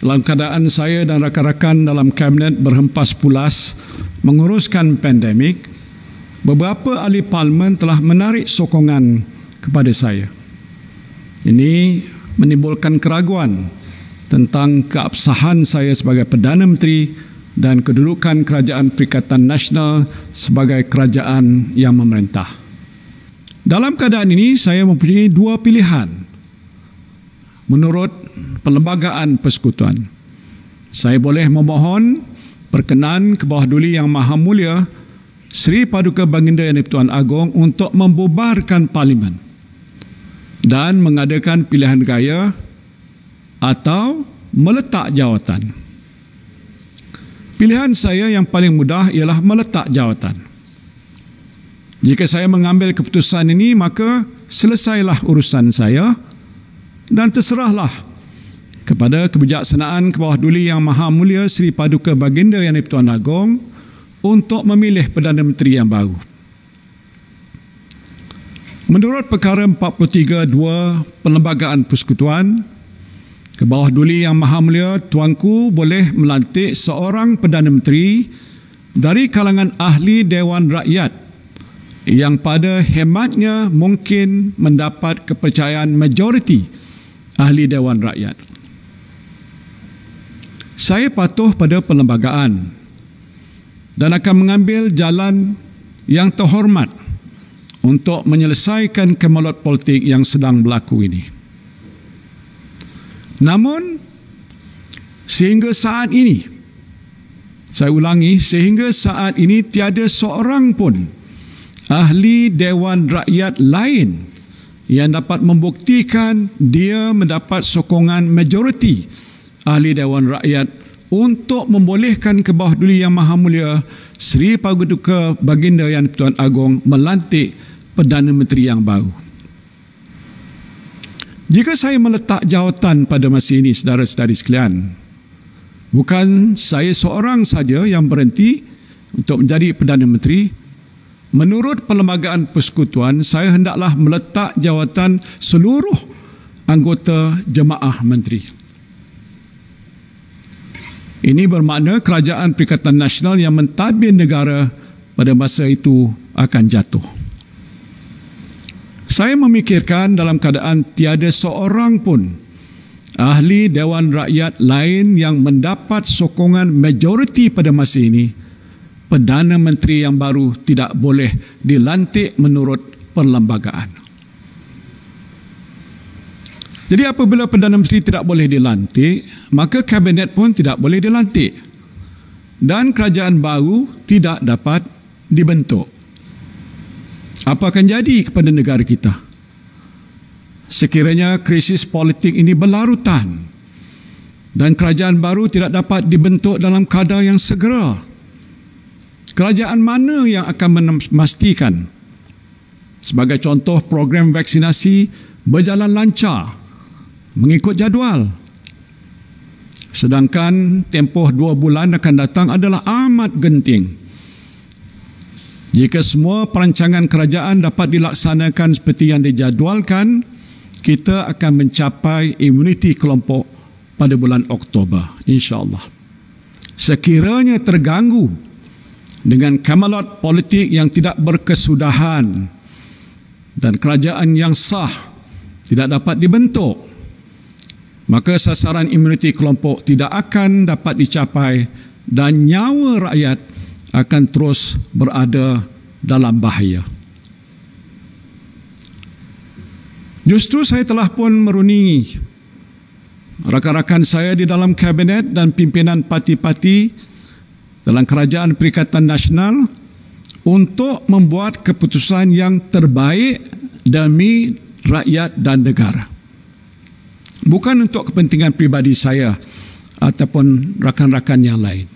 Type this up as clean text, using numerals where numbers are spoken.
dalam keadaan saya dan rakan-rakan dalam kabinet berhempas pulas menguruskan pandemik, beberapa ahli parlimen telah menarik sokongan kepada saya. Ini menimbulkan keraguan tentang keabsahan saya sebagai Perdana Menteri dan kedudukan Kerajaan Perikatan Nasional sebagai kerajaan yang memerintah. Dalam keadaan ini, saya mempunyai dua pilihan. Menurut Perlembagaan Persekutuan, saya boleh memohon perkenan ke bawah duli Yang Maha Mulia Seri Paduka Baginda Yang di-Pertuan Agong untuk membubarkan Parlimen dan mengadakan pilihan raya atau meletak jawatan. Pilihan saya yang paling mudah ialah meletak jawatan. Jika saya mengambil keputusan ini, maka selesailah urusan saya dan terserahlah kepada kebijaksanaan ke bawah duli Yang Maha Mulia Seri Paduka Baginda Yang di-Pertuan Agong untuk memilih Perdana Menteri yang baru. Menurut perkara 43.2 Perlembagaan Persekutuan, ke bawah duli Yang Maha Mulia Tuanku boleh melantik seorang Perdana Menteri dari kalangan ahli Dewan Rakyat yang pada hematnya mungkin mendapat kepercayaan majoriti ahli Dewan Rakyat. Saya patuh pada perlembagaan dan akan mengambil jalan yang terhormat untuk menyelesaikan kemelut politik yang sedang berlaku ini. Namun, sehingga saat ini, saya ulangi, sehingga saat ini tiada seorang pun ahli Dewan Rakyat lain yang dapat membuktikan dia mendapat sokongan majoriti ahli Dewan Rakyat untuk membolehkan ke bawah duli Yang Maha Mulia Seri Paduka Baginda Yang di-Pertuan Agong melantik Perdana Menteri yang baru. Jika saya meletak jawatan pada masa ini, saudara-saudari sekalian, bukan saya seorang saja yang berhenti untuk menjadi Perdana Menteri. Menurut Perlembagaan Persekutuan, saya hendaklah meletak jawatan seluruh anggota Jemaah Menteri. Ini bermakna Kerajaan Perikatan Nasional yang mentadbir negara pada masa itu akan jatuh. Saya memikirkan dalam keadaan tiada seorang pun ahli Dewan Rakyat lain yang mendapat sokongan majoriti pada masa ini, Perdana Menteri yang baru tidak boleh dilantik menurut perlembagaan. Jadi apabila Perdana Menteri tidak boleh dilantik, maka Kabinet pun tidak boleh dilantik dan kerajaan baru tidak dapat dibentuk. Apa akan jadi kepada negara kita sekiranya krisis politik ini berlarutan dan kerajaan baru tidak dapat dibentuk dalam kadar yang segera? Kerajaan mana yang akan memastikan, sebagai contoh, program vaksinasi berjalan lancar mengikut jadual? Sedangkan tempoh 2 bulan akan datang adalah amat genting. Jika semua perancangan kerajaan dapat dilaksanakan seperti yang dijadualkan, kita akan mencapai imuniti kelompok pada bulan Oktober, insya-Allah. Sekiranya terganggu dengan kemelut politik yang tidak berkesudahan dan kerajaan yang sah tidak dapat dibentuk, maka sasaran imuniti kelompok tidak akan dapat dicapai dan nyawa rakyat akan terus berada dalam bahaya. Justru saya telah pun merundingi rakan-rakan saya di dalam kabinet dan pimpinan parti-parti dalam Kerajaan Perikatan Nasional untuk membuat keputusan yang terbaik demi rakyat dan negara. Bukan untuk kepentingan pribadi saya ataupun rakan-rakan yang lain.